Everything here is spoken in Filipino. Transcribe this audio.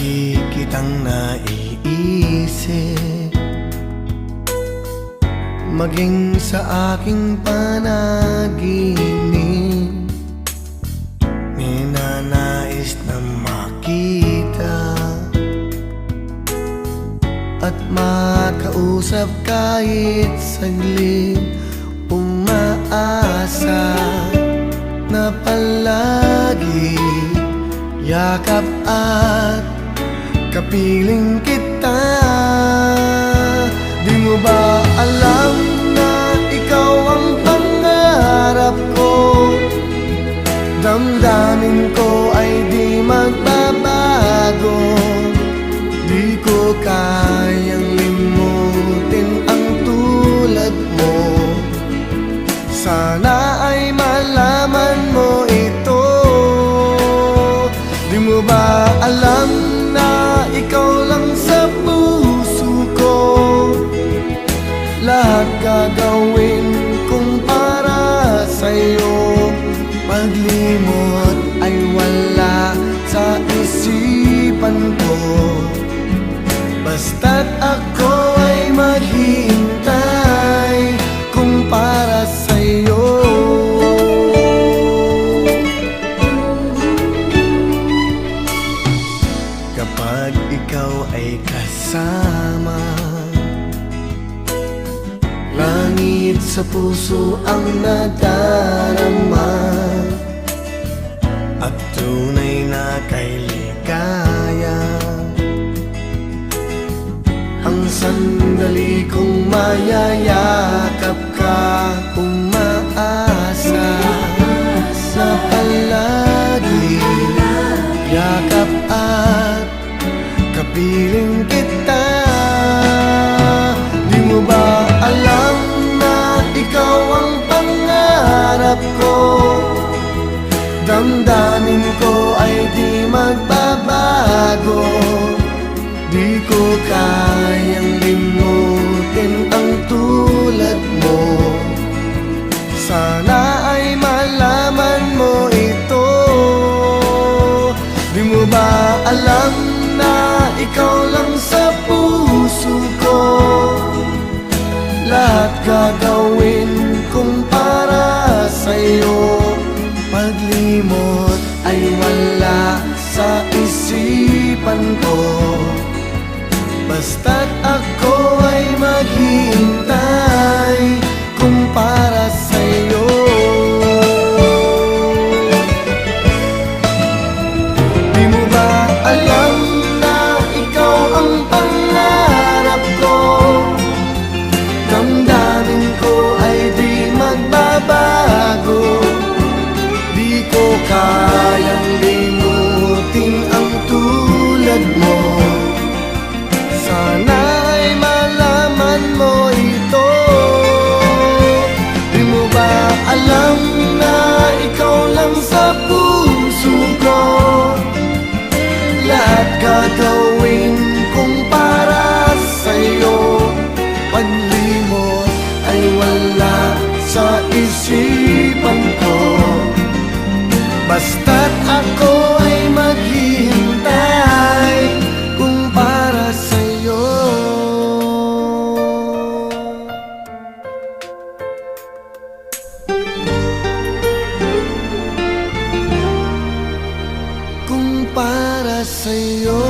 Lagi kitang naiisip, maging sa aking panaginip. Ninanais na makita at makausap kahit saglit. Umaasa na palagi yakap at kapiling kita. Di mo ba alam na ikaw ang pangarap ko? Damdamin ko ay di magbabago. Di ko kayang limutin ang tulad mo. Sana ay malaman mo ito. Di mo ba alam na ikaw lang sa puso ko? Lahat gagawin kong para sa'yo. Paglimot ay wala sa isipan ko. Basta't ako ay maghihintay kung para sa'yo. Kapag ikaw ay kasama, langit sa puso ang nadarama, at tunay na kay ligaya. Ang sandali kong mayayakap ka, umaasa na palagi yakap at kapiling kita. Di mo ba alam na ikaw ang pangarap ko? Damdamin ko ay di magbabago. Di ko kayang limutin ang tulad mo. Sana ay malaman mo ito. Di mo ba alam na ikaw lang sa puso ko? Lahat gagawin kong para sa'yo. Paglimot ay wala sa isipan ko. Basta't ako ay maghihintay kung para sa'yo. Di mo ba alam na ikaw ang pangarap ko? Damdamin ko ay di magbabago. Di ko kayang limutin ang tulad mo. Sana ay malaman mo ito. Di mo ba alam na ikaw lang sa puso ko? Lahat gagawin kong para sa'yo. Paglimot ay wala sa isipan ko. Basta't ako ay maghihintay kung para sa'yo. Kung para sa'yo.